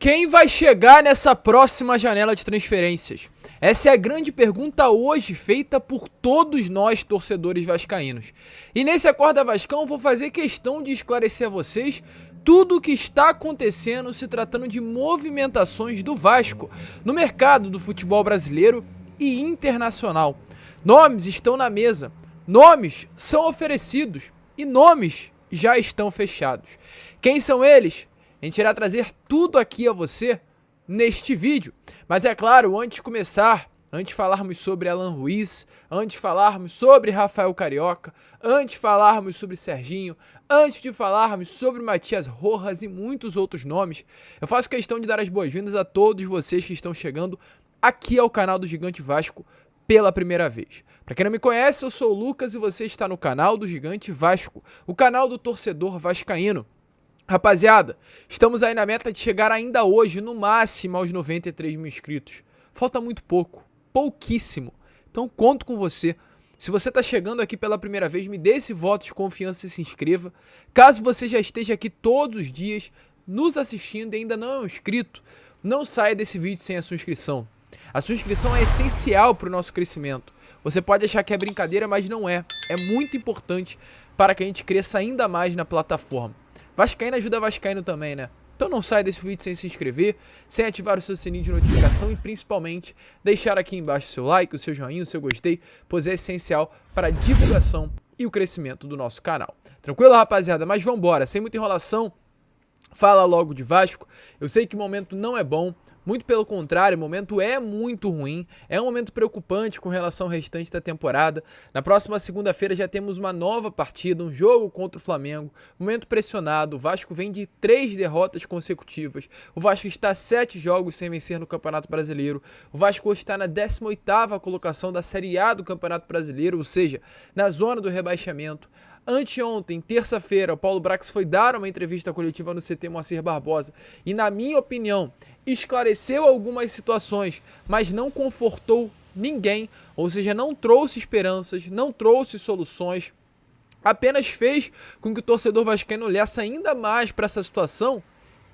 Quem vai chegar nessa próxima janela de transferências? Essa é a grande pergunta hoje feita por todos nós torcedores vascaínos. E nesse Acorda Vascão eu vou fazer questão de esclarecer a vocês tudo o que está acontecendo se tratando de movimentações do Vasco no mercado do futebol brasileiro e internacional. Nomes estão na mesa, nomes são oferecidos e nomes já estão fechados. Quem são eles? A gente irá trazer tudo aqui a você neste vídeo. Mas é claro, antes de começar, antes de falarmos sobre Alan Ruiz, antes de falarmos sobre Rafael Carioca, antes de falarmos sobre Serginho, antes de falarmos sobre Matias Rojas e muitos outros nomes, eu faço questão de dar as boas-vindas a todos vocês que estão chegando aqui ao canal do Gigante Vasco pela primeira vez. Para quem não me conhece, eu sou o Lucas e você está no canal do Gigante Vasco, o canal do torcedor vascaíno. Rapaziada, estamos aí na meta de chegar ainda hoje, no máximo, aos 93 mil inscritos. Falta muito pouco, pouquíssimo. Então conto com você. Se você está chegando aqui pela primeira vez, me dê esse voto de confiança e se inscreva. Caso você já esteja aqui todos os dias, nos assistindo e ainda não é um inscrito, não saia desse vídeo sem a sua inscrição. A sua inscrição é essencial para o nosso crescimento. Você pode achar que é brincadeira, mas não é. É muito importante para que a gente cresça ainda mais na plataforma. Vascaíno ajuda Vascaíno também, né? Então não saia desse vídeo sem se inscrever, sem ativar o seu sininho de notificação e principalmente deixar aqui embaixo o seu like, o seu joinha, o seu gostei, pois é essencial para a divulgação e o crescimento do nosso canal. Tranquilo, rapaziada? Mas vambora, sem muita enrolação, fala logo de Vasco. Eu sei que o momento não é bom, muito pelo contrário, o momento é muito ruim, é um momento preocupante com relação ao restante da temporada. Na próxima segunda-feira já temos uma nova partida, um jogo contra o Flamengo, momento pressionado, o Vasco vem de 3 derrotas consecutivas, o Vasco está a 7 jogos sem vencer no Campeonato Brasileiro, o Vasco hoje está na 18ª colocação da Série A do Campeonato Brasileiro, ou seja, na zona do rebaixamento. Anteontem, terça-feira, o Paulo Brax foi dar uma entrevista coletiva no CT Moacir Barbosa e, na minha opinião, esclareceu algumas situações, mas não confortou ninguém, ou seja, não trouxe esperanças, não trouxe soluções, apenas fez com que o torcedor vascaíno olhasse ainda mais para essa situação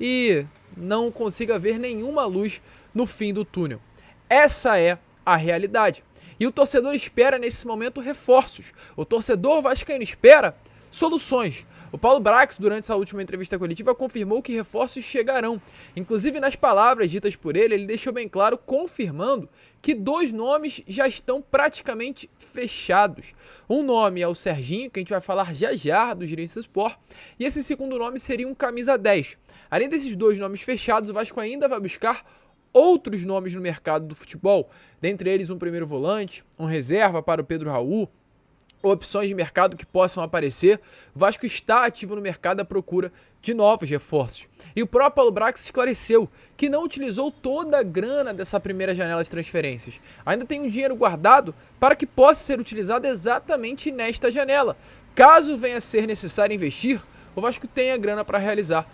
e não consiga ver nenhuma luz no fim do túnel. Essa é a realidade. E o torcedor espera nesse momento reforços. O torcedor vascaíno espera soluções. O Paulo Brax, durante essa última entrevista coletiva, confirmou que reforços chegarão. Inclusive, nas palavras ditas por ele, ele deixou bem claro, confirmando que 2 nomes já estão praticamente fechados. Um nome é o Serginho, que a gente vai falar já já do Girense Sport, e esse segundo nome seria um camisa 10. Além desses 2 nomes fechados, o Vasco ainda vai buscar outros nomes no mercado do futebol, dentre eles um primeiro volante, um reserva para o Pedro Raul, opções de mercado que possam aparecer. O Vasco está ativo no mercado à procura de novos reforços. E o próprio Paulo Brax esclareceu que não utilizou toda a grana dessa primeira janela de transferências. Ainda tem um dinheiro guardado para que possa ser utilizado exatamente nesta janela. Caso venha a ser necessário investir, o Vasco tem a grana para realizar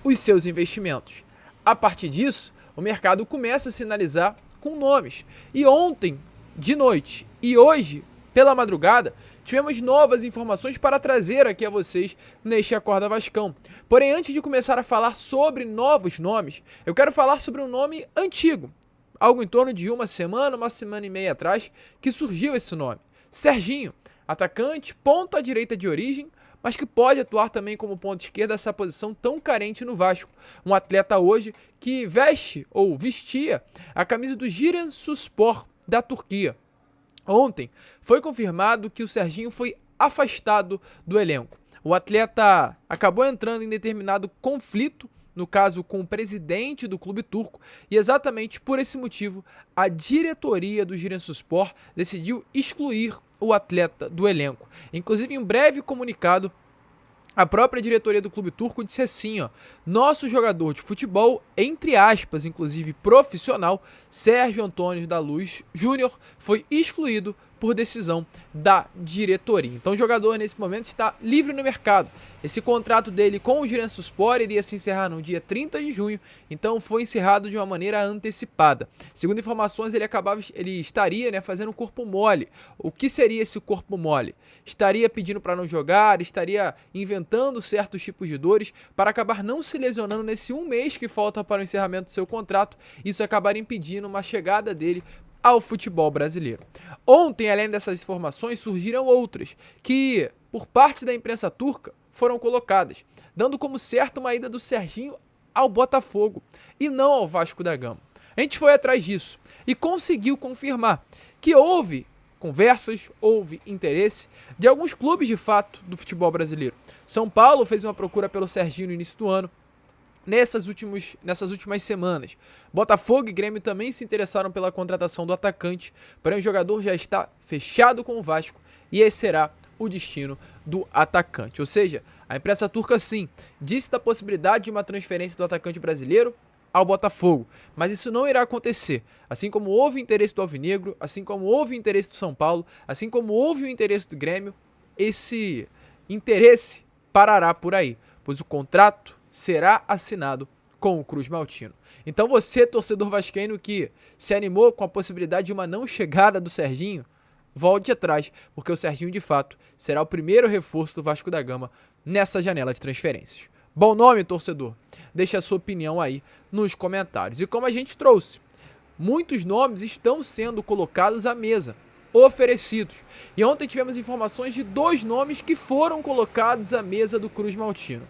os seus investimentos. A partir disso, o mercado começa a sinalizar com nomes. E ontem, de noite, e hoje, pela madrugada, tivemos novas informações para trazer aqui a vocês neste Acorda Vascão. Porém, antes de começar a falar sobre novos nomes, eu quero falar sobre um nome antigo. Algo em torno de uma semana e meia atrás, que surgiu esse nome. Serginho, atacante, ponta direita de origem, mas que pode atuar também como ponta esquerda essa posição tão carente no Vasco. Um atleta hoje que veste ou vestia a camisa do Giresunspor da Turquia. Ontem foi confirmado que o Serginho foi afastado do elenco. O atleta acabou entrando em determinado conflito, no caso com o presidente do clube turco, e exatamente por esse motivo a diretoria do Giresunspor decidiu excluir o atleta do elenco. Inclusive, em um breve comunicado, a própria diretoria do clube turco disse assim, nosso jogador de futebol, entre aspas, inclusive profissional, Sérgio Antônio da Luz Júnior, foi excluído por decisão da diretoria. Então o jogador nesse momento está livre no mercado. Esse contrato dele com o Giresunspor iria se encerrar no dia 30 de junho, então foi encerrado de uma maneira antecipada. Segundo informações, ele estaria, né, fazendo corpo mole. O que seria esse corpo mole? Estaria pedindo para não jogar, estaria inventando certos tipos de dores para acabar não se lesionando nesse um mês que falta para o encerramento do seu contrato. Isso acabaria impedindo uma chegada dele ao futebol brasileiro. Ontem, além dessas informações, surgiram outras que, por parte da imprensa turca, foram colocadas, dando como certo uma ida do Serginho ao Botafogo e não ao Vasco da Gama. A gente foi atrás disso e conseguiu confirmar que houve conversas, houve interesse de alguns clubes de fato do futebol brasileiro. São Paulo fez uma procura pelo Serginho no início do ano. Nessas últimas semanas, Botafogo e Grêmio também se interessaram pela contratação do atacante, porém o jogador já está fechado com o Vasco e esse será o destino do atacante. Ou seja, a imprensa turca sim disse da possibilidade de uma transferência do atacante brasileiro ao Botafogo, mas isso não irá acontecer. Assim como houve interesse do Alvinegro, assim como houve interesse do São Paulo, assim como houve o interesse do Grêmio, esse interesse parará por aí, pois o contrato será assinado com o Cruz Maltino. Então você, torcedor vascaíno que se animou com a possibilidade de uma não chegada do Serginho, volte atrás, porque o Serginho de fato será o primeiro reforço do Vasco da Gama nessa janela de transferências. Bom nome, torcedor? Deixe a sua opinião aí nos comentários. E como a gente trouxe, muitos nomes estão sendo colocados à mesa, oferecidos. E ontem tivemos informações de 2 nomes que foram colocados à mesa do Cruz Maltino.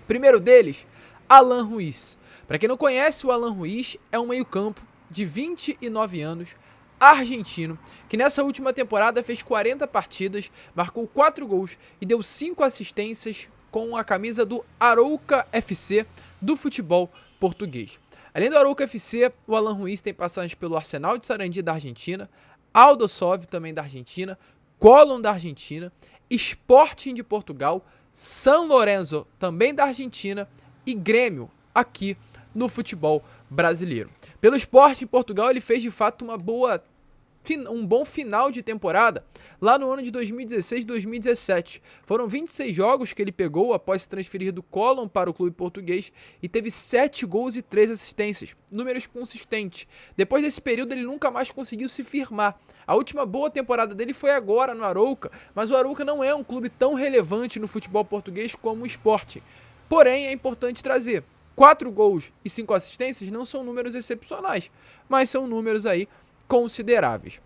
Primeiro deles, Alan Ruiz. Para quem não conhece, o Alan Ruiz é um meio-campo de 29 anos, argentino, que nessa última temporada fez 40 partidas, marcou 4 gols e deu 5 assistências com a camisa do Arouca FC do futebol português. Além do Arouca FC, o Alan Ruiz tem passagens pelo Arsenal de Sarandi da Argentina, Aldosov também da Argentina, Colón da Argentina, Sporting de Portugal, São Lourenço, também da Argentina, e Grêmio, aqui no futebol brasileiro. Pelo Sporting em Portugal, ele fez de fato um bom final de temporada lá no ano de 2016-2017. Foram 26 jogos que ele pegou após se transferir do Colón para o clube português e teve 7 gols e 3 assistências, números consistentes. Depois desse período ele nunca mais conseguiu se firmar. A última boa temporada dele foi agora no Arouca, mas o Arouca não é um clube tão relevante no futebol português como o Sporting. Porém, é importante trazer 4 gols e 5 assistências não são números excepcionais, mas são números aí consideráveis.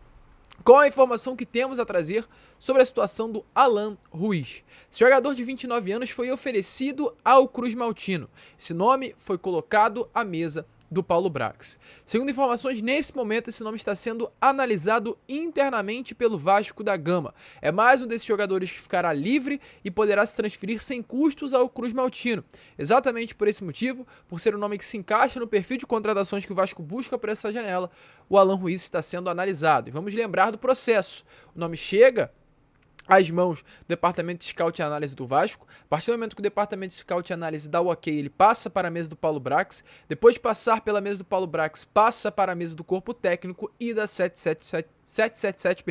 Qual a informação que temos a trazer sobre a situação do Alan Ruiz? Esse jogador de 29 anos foi oferecido ao Cruz Maltino. Esse nome foi colocado à mesa do Paulo Brax. Segundo informações, nesse momento esse nome está sendo analisado internamente pelo Vasco da Gama. É mais um desses jogadores que ficará livre e poderá se transferir sem custos ao Cruz Maltino. Exatamente por esse motivo, por ser um nome que se encaixa no perfil de contratações que o Vasco busca para essa janela, o Alan Ruiz está sendo analisado. E vamos lembrar do processo. O nome chega às mãos do Departamento de Scout e Análise do Vasco. A partir do momento que o Departamento de Scout e Análise dá o ok, ele passa para a mesa do Paulo Brax. Depois de passar pela mesa do Paulo Brax, passa para a mesa do Corpo Técnico e da 777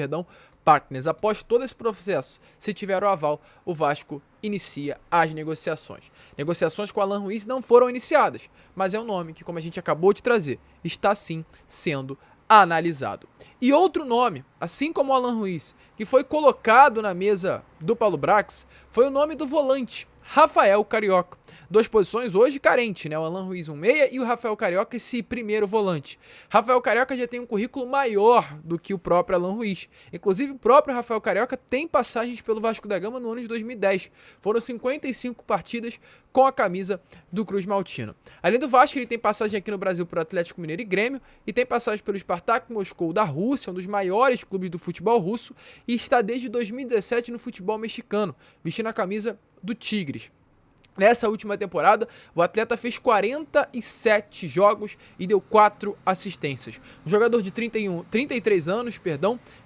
Partners. Após todo esse processo, se tiver o aval, o Vasco inicia as negociações. Negociações com o Alan Ruiz não foram iniciadas, mas é um nome que, como a gente acabou de trazer, está sim sendo analisado. E outro nome, assim como o Alan Ruiz, que foi colocado na mesa do Paulo Brax, foi o nome do volante, Rafael Carioca. 2 posições hoje carente, né? O Alan Ruiz, um meia, e o Rafael Carioca, esse primeiro volante. Rafael Carioca já tem um currículo maior do que o próprio Alan Ruiz. Inclusive, o próprio Rafael Carioca tem passagens pelo Vasco da Gama no ano de 2010. Foram 55 partidas com a camisa do Cruz Maltino. Além do Vasco, ele tem passagem aqui no Brasil para o Atlético Mineiro e Grêmio, e tem passagem pelo Spartak Moscou da Rússia, um dos maiores clubes do futebol russo, e está desde 2017 no futebol mexicano, vestindo a camisa do Tigres. Nessa última temporada, o atleta fez 47 jogos e deu 4 assistências. Um jogador de 33 anos,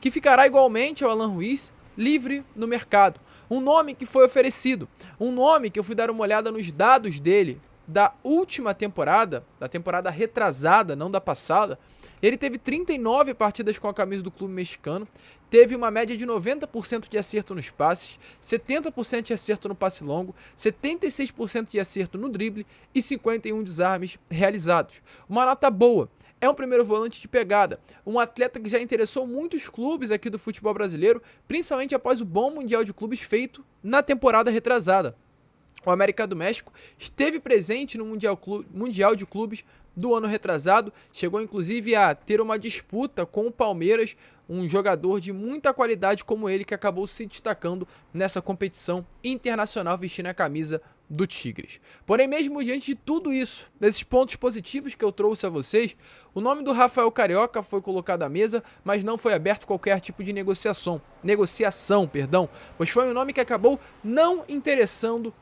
que ficará igualmente ao Alan Ruiz, livre no mercado. Um nome que foi oferecido, um nome que eu fui dar uma olhada nos dados dele da última temporada, da temporada retrasada, não da passada, ele teve 39 partidas com a camisa do clube mexicano, teve uma média de 90% de acerto nos passes, 70% de acerto no passe longo, 76% de acerto no drible e 51 desarmes realizados. Uma nota boa. É um primeiro volante de pegada, um atleta que já interessou muitos clubes aqui do futebol brasileiro, principalmente após o bom Mundial de Clubes feito na temporada retrasada. O América do México esteve presente no Mundial de Clubes do ano retrasado, chegou inclusive a ter uma disputa com o Palmeiras, um jogador de muita qualidade como ele que acabou se destacando nessa competição internacional vestindo a camisa do Tigres. Porém, mesmo diante de tudo isso, desses pontos positivos que eu trouxe a vocês, o nome do Rafael Carioca foi colocado à mesa, mas não foi aberto qualquer tipo de negociação, pois foi um nome que acabou não interessando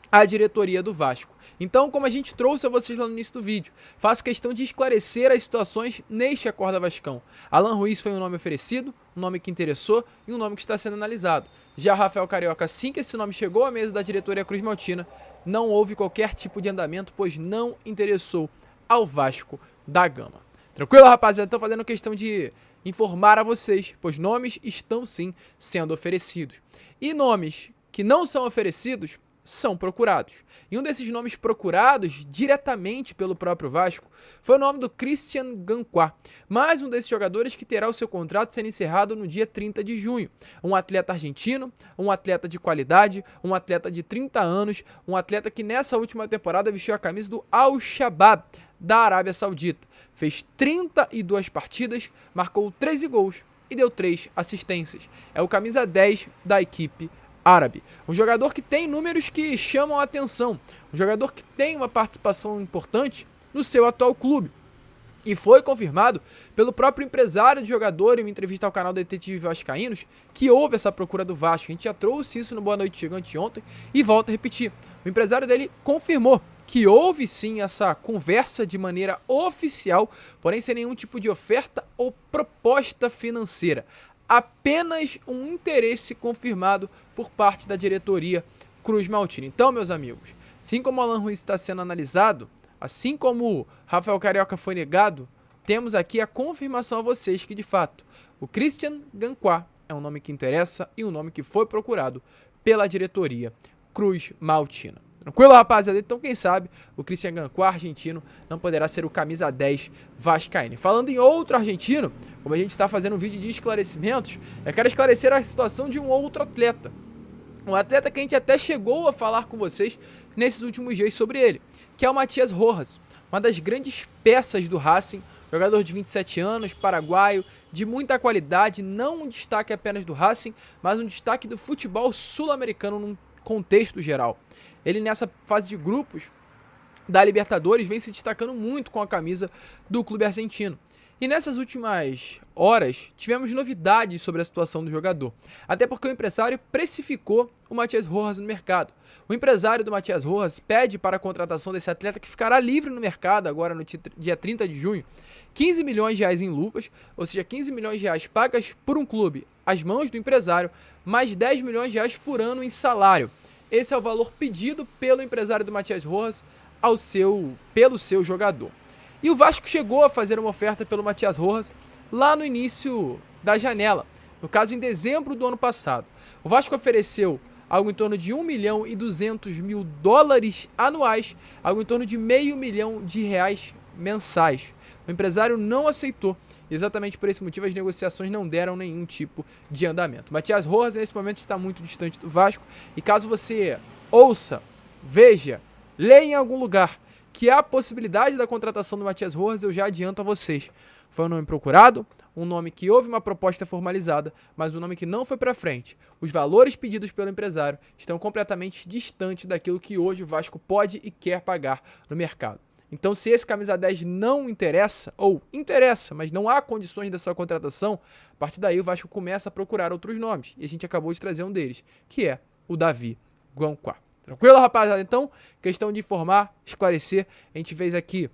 a diretoria do Vasco. Então, como a gente trouxe a vocês lá no início do vídeo, faço questão de esclarecer as situações neste Acorda Vascão. Alan Ruiz foi um nome oferecido, um nome que interessou e um nome que está sendo analisado. Já Rafael Carioca, assim que esse nome chegou à mesa da diretoria Cruz Maltina, não houve qualquer tipo de andamento, pois não interessou ao Vasco da Gama. Tranquilo, rapaziada? Estou fazendo questão de informar a vocês, pois nomes estão sim sendo oferecidos. E nomes que não são oferecidos são procurados. E um desses nomes procurados diretamente pelo próprio Vasco foi o nome do Christian Ganquá, mais um desses jogadores que terá o seu contrato sendo encerrado no dia 30 de junho. Um atleta argentino, um atleta de qualidade, um atleta de 30 anos, um atleta que nessa última temporada vestiu a camisa do Al-Shabaab da Arábia Saudita. Fez 32 partidas, marcou 13 gols e deu 3 assistências. É o camisa 10 da equipe árabe. Um jogador que tem números que chamam a atenção. Um jogador que tem uma participação importante no seu atual clube. E foi confirmado pelo próprio empresário do jogador em uma entrevista ao canal Detetive Vascaínos que houve essa procura do Vasco. A gente já trouxe isso no Boa Noite Gigante ontem e volto a repetir. O empresário dele confirmou que houve sim essa conversa de maneira oficial, porém sem nenhum tipo de oferta ou proposta financeira. Apenas um interesse confirmado por parte da diretoria Cruz Maltina. Então, meus amigos, assim como o Alan Ruiz está sendo analisado, assim como Rafael Carioca foi negado, temos aqui a confirmação a vocês que, de fato, o Christian Ganquá é um nome que interessa e um nome que foi procurado pela diretoria Cruz Maltina. Tranquilo, rapaziada? Então, quem sabe, o Christian Ganquá, argentino, não poderá ser o camisa 10 vascaíno. Falando em outro argentino, como a gente está fazendo um vídeo de esclarecimentos, eu quero esclarecer a situação de um outro atleta. Um atleta que a gente até chegou a falar com vocês nesses últimos dias sobre ele, que é o Matias Rojas, uma das grandes peças do Racing, jogador de 27 anos, paraguaio, de muita qualidade, não um destaque apenas do Racing, mas um destaque do futebol sul-americano num contexto geral. Ele nessa fase de grupos da Libertadores vem se destacando muito com a camisa do clube argentino. E nessas últimas horas tivemos novidades sobre a situação do jogador, até porque o empresário precificou o Matias Rojas no mercado. O empresário do Matias Rojas pede para a contratação desse atleta, que ficará livre no mercado agora no dia 30 de junho, 15 milhões de reais em luvas, ou seja, 15 milhões de reais pagas por um clube às mãos do empresário, mais 10 milhões de reais por ano em salário. Esse é o valor pedido pelo empresário do Matias Rojas pelo seu jogador. E o Vasco chegou a fazer uma oferta pelo Matias Rojas lá no início da janela, no caso em dezembro do ano passado. O Vasco ofereceu algo em torno de 1 milhão e 200 mil dólares anuais, algo em torno de meio milhão de reais mensais. O empresário não aceitou. Exatamente por esse motivo as negociações não deram nenhum tipo de andamento. Matias Rojas nesse momento está muito distante do Vasco e caso você ouça, veja, leia em algum lugar que há a possibilidade da contratação do Matias Rojas, eu já adianto a vocês. Foi um nome procurado, um nome que houve uma proposta formalizada, mas um nome que não foi para frente. Os valores pedidos pelo empresário estão completamente distantes daquilo que hoje o Vasco pode e quer pagar no mercado. Então, se esse camisa 10 não interessa, ou interessa, mas não há condições da sua contratação, a partir daí o Vasco começa a procurar outros nomes. E a gente acabou de trazer um deles, que é o Davi Ganquá. Tranquilo, rapaziada? Então, questão de informar, esclarecer, a gente fez aqui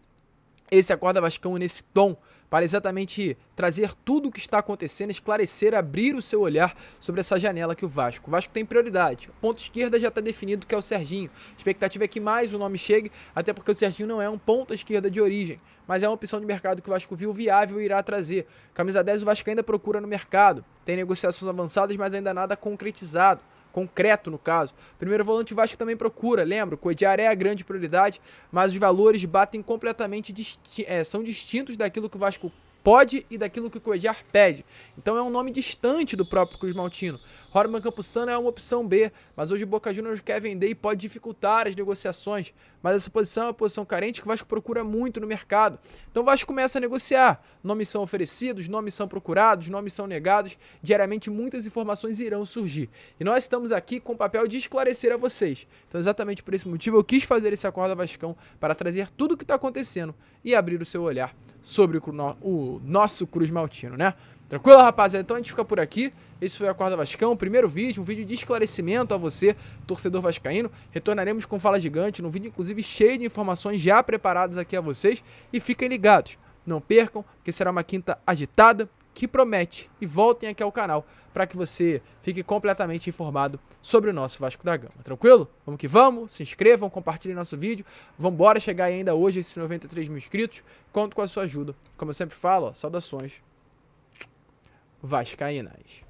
esse Acorda Vascão nesse tom, para exatamente trazer tudo o que está acontecendo, esclarecer, abrir o seu olhar sobre essa janela que o Vasco tem prioridade. Ponto esquerda já está definido, que é o Serginho. A expectativa é que mais o nome chegue, até porque o Serginho não é um ponta esquerda de origem, mas é uma opção de mercado que o Vasco viu viável e irá trazer. Camisa 10 o Vasco ainda procura no mercado, tem negociações avançadas, mas ainda nada concretizado. Concreto, no caso. Primeiro volante o Vasco também procura, lembra? O Cuéllar é a grande prioridade, mas os valores batem completamente, são distintos daquilo que o Vasco pode e daquilo que o Cuéllar pede. Então é um nome distante do próprio Cruz Maltino. Roman Campuzano é uma opção B, mas hoje o Boca Juniors quer vender e pode dificultar as negociações. Mas essa posição é uma posição carente que o Vasco procura muito no mercado. Então o Vasco começa a negociar. Nomes são oferecidos, nomes são procurados, nomes são negados. Diariamente muitas informações irão surgir. E nós estamos aqui com o papel de esclarecer a vocês. Então exatamente por esse motivo eu quis fazer esse Acorda Vascão para trazer tudo o que está acontecendo e abrir o seu olhar sobre o nosso Cruz Maltino, né? Tranquilo, rapaziada? Então a gente fica por aqui. Esse foi o Acorda Vascão, primeiro vídeo, um vídeo de esclarecimento a você, torcedor vascaíno. Retornaremos com Fala Gigante, num vídeo inclusive cheio de informações já preparadas aqui a vocês. E fiquem ligados, não percam, porque será uma quinta agitada, que promete. E voltem aqui ao canal para que você fique completamente informado sobre o nosso Vasco da Gama. Tranquilo? Vamos que vamos, se inscrevam, compartilhem nosso vídeo. Vamos embora chegar ainda hoje a esses 93 mil inscritos. Conto com a sua ajuda. Como eu sempre falo, ó, saudações vascaínas.